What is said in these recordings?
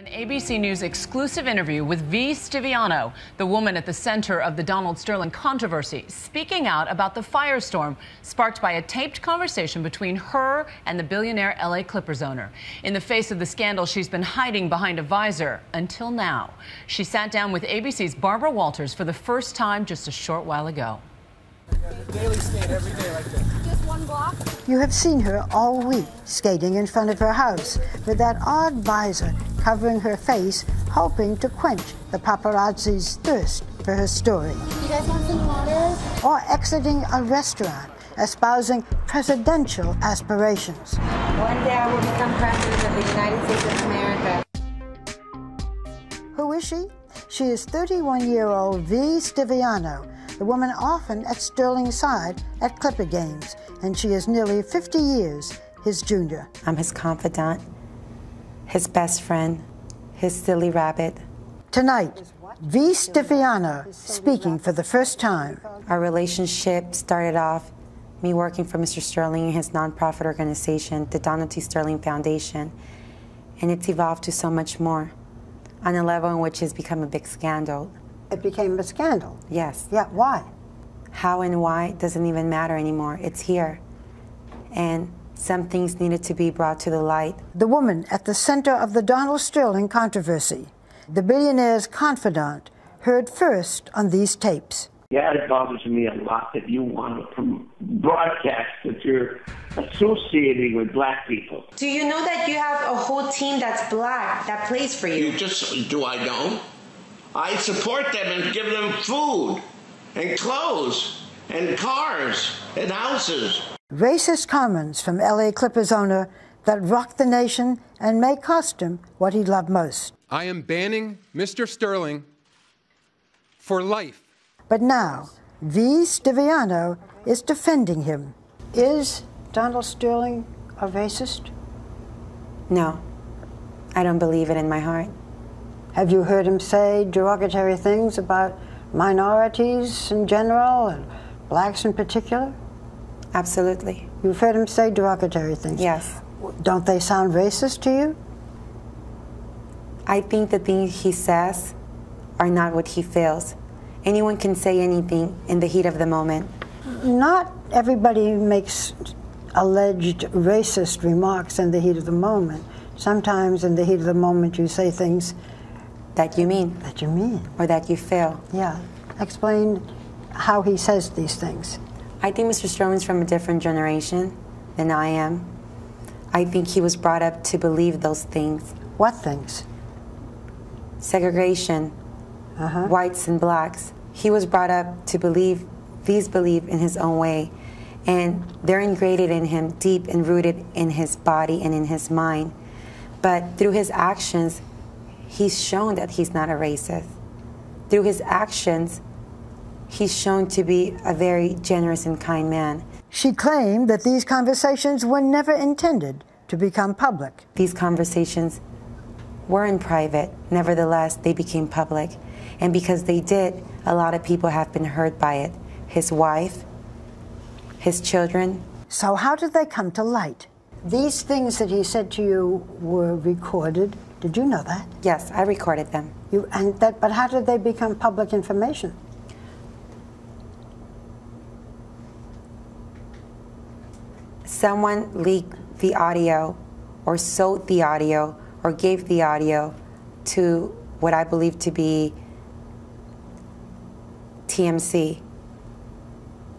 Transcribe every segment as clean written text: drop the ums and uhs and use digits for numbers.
An ABC News exclusive interview with V.Stiviano, the woman at the center of the Donald Sterling controversy, speaking out about the firestorm sparked by a taped conversation between her and the billionaire LA Clippers owner. In the face of the scandal, she's been hiding behind a visor until now. She sat down with ABC's Barbara Walters for the first time just a short while ago. Daily skate every day like this. Just one block? You have seen her all week skating in front of her house with that odd visor covering her face, hoping to quench the paparazzi's thirst for her story. You guys want some water? Or exiting a restaurant, espousing presidential aspirations. One day I will become president of the United States of America. Who is she? She is 31-year-old V.Stiviano, the woman often at Sterling's side at Clipper games, and she is nearly 50 years his junior. I'm his confidant, his best friend, his silly rabbit. Tonight, V.Stiviano speaking for the first time. Our relationship started off me working for Mr. Sterling and his nonprofit organization, the Donald T. Sterling Foundation, and it's evolved to so much more, on a level in which it's become a big scandal. It became a scandal. Yes. Yeah, why? How and why doesn't even matter anymore. It's here. And some things needed to be brought to the light. The woman at the center of the Donald Sterling controversy, the billionaire's confidant, heard first on these tapes. Yeah, it bothers me a lot that you want to broadcast that you're associating with black people. Do you know that you have a whole team that's black that plays for you? Do I know? I support them and give them food and clothes and cars and houses. Racist comments from LA Clippers owner that rocked the nation and may cost him what he loved most. I am banning Mr. Sterling for life. But now, V.Stiviano is defending him. Is Donald Sterling a racist? No, I don't believe it in my heart. Have you heard him say derogatory things about minorities in general and blacks in particular? Absolutely. You've heard him say derogatory things? Yes. Don't they sound racist to you? I think the things he says are not what he feels. Anyone can say anything in the heat of the moment. Not everybody makes alleged racist remarks in the heat of the moment. Sometimes in the heat of the moment you say things that you mean. That you mean. Or that you feel. Yeah. Explain how he says these things. I think Mr. Sterling's from a different generation than I am. I think he was brought up to believe those things. What things? Segregation, whites and blacks. He was brought up to believe in his own way. And they're ingrained in him, deep and rooted in his body and in his mind. But through his actions, he's shown that he's not a racist. Through his actions, he's shown to be a very generous and kind man. She claimed that these conversations were never intended to become public. These conversations were in private. Nevertheless, they became public. And because they did, a lot of people have been hurt by it. His wife, his children. So how did they come to light? These things that he said to you were recorded. Did you know that? Yes, I recorded them. But how did they become public information? Someone leaked the audio, or sold the audio, or gave the audio to what I believe to be TMC,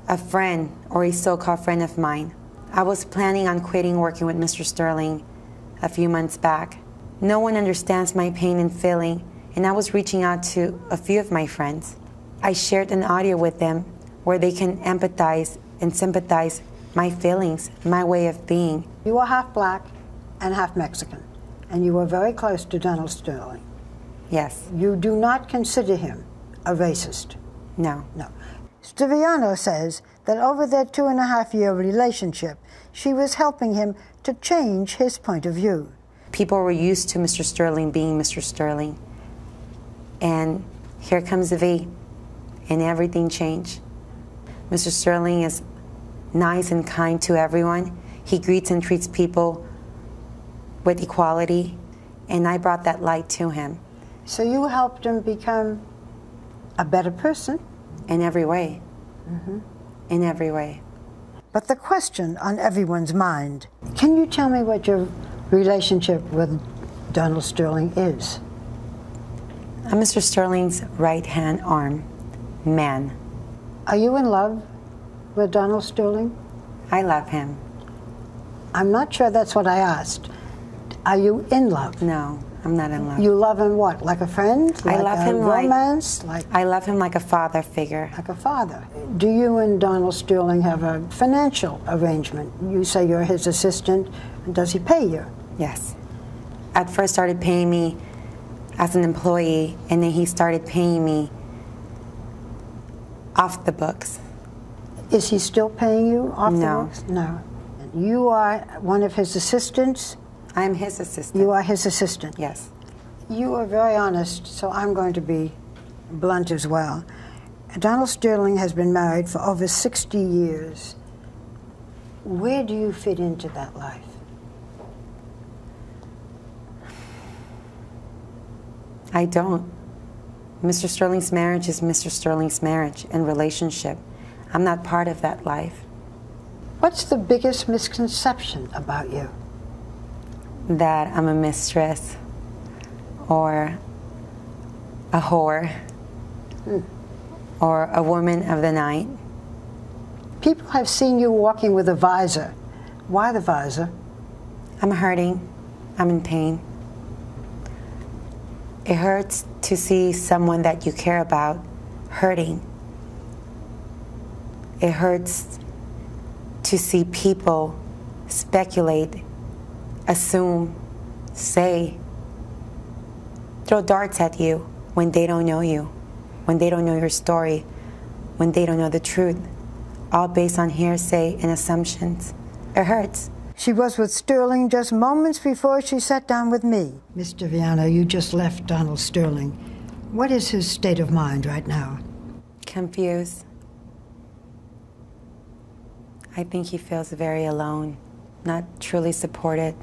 a friend or a so-called friend of mine. I was planning on quitting working with Mr. Sterling a few months back. No one understands my pain and feeling, and I was reaching out to a few of my friends. I shared an audio with them where they can empathize and sympathize my feelings, my way of being. You are half black and half Mexican, and you were very close to Donald Sterling. Yes. You do not consider him a racist? No. No. Stiviano says that over their 2.5-year relationship, she was helping him to change his point of view. People were used to Mr. Sterling being Mr. Sterling. And here comes the V, and everything changed. Mr. Sterling is nice and kind to everyone. He greets and treats people with equality. and I brought that light to him. So you helped him become a better person? In every way. Mm-hmm. In every way. But the question on everyone's mind, can you tell me what your relationship with Donald Sterling is? I'm Mr. Sterling's right-hand arm, man. Are you in love with Donald Sterling? I love him. I'm not sure that's what I asked. Are you in love? No, I'm not in love. You love him what? Like a friend? I love him romance? I love him like a father figure. Like a father. Do you and Donald Sterling have a financial arrangement? You say you're his assistant. Does he pay you? Yes. At first started paying me as an employee, and then he started paying me off the books. Is he still paying you off the No. books? No. You are one of his assistants? I am his assistant. You are his assistant? Yes. You are very honest, so I'm going to be blunt as well. Donald Sterling has been married for over 60 years. Where do you fit into that life? I don't. Mr. Sterling's marriage is Mr. Sterling's marriage and relationship. I'm not part of that life. What's the biggest misconception about you? That I'm a mistress or a whore or a woman of the night. People have seen you walking with a visor. Why the visor? I'm hurting. I'm in pain. It hurts to see someone that you care about hurting. It hurts to see people speculate, assume, say, throw darts at you when they don't know you, when they don't know your story, when they don't know the truth, all based on hearsay and assumptions. It hurts. She was with Sterling just moments before she sat down with me. Miss Stiviano, you just left Donald Sterling. What is his state of mind right now? Confused. I think he feels very alone, not truly supported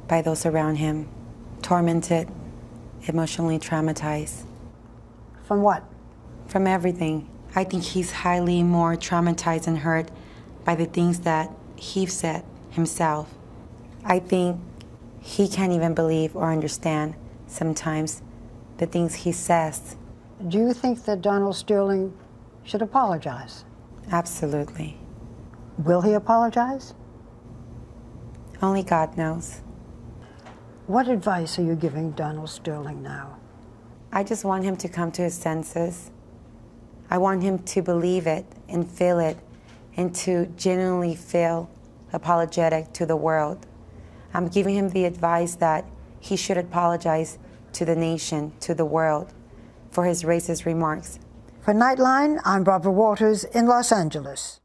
by those around him, tormented, emotionally traumatized. From what? From everything. I think he's highly more traumatized and hurt by the things that he said himself. I think he can't even believe or understand sometimes the things he says. Do you think that Donald Sterling should apologize? Absolutely. Will he apologize? Only God knows. What advice are you giving Donald Sterling now? I just want him to come to his senses. I want him to believe it and feel it and to genuinely feel apologetic to the world. I'm giving him the advice that he should apologize to the nation, to the world, for his racist remarks. For Nightline, I'm Barbara Walters in Los Angeles.